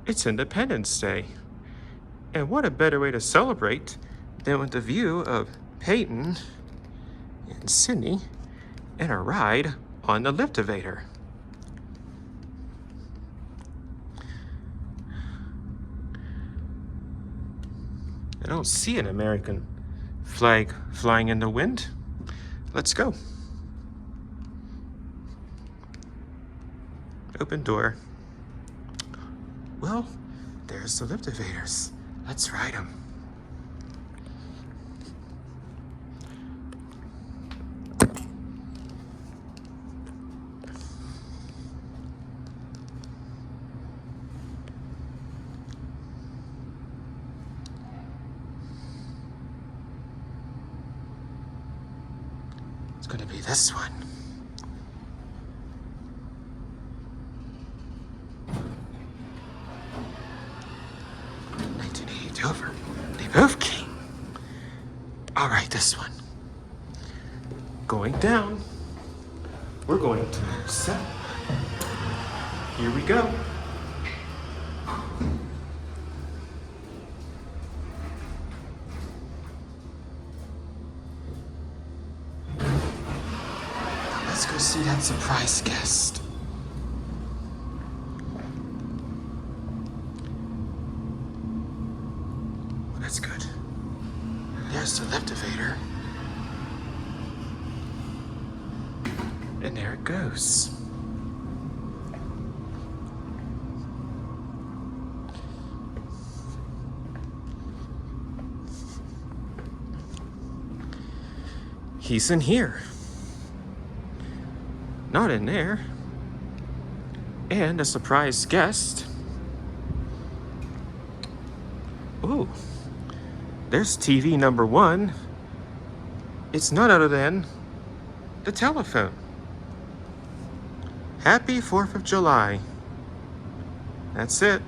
It's Independence Day. And what a better way to celebrate than with the view of Peyton and Sydney and a ride on the Liftovator. I don't see an American flag flying in the wind. Let's go. Open door. Well, there's the Liftovators. Let's ride them. It's going to be this one. Over. They both came. All right, this one. Going down. We're going to set. Here we go. Now let's go see that surprise guest. That's good. There's the Liftovator. And there it goes. He's in here. Not in there. And a surprise guest. Ooh. There's TV number one. It's none other than the telephone. Happy 4th of July. That's it.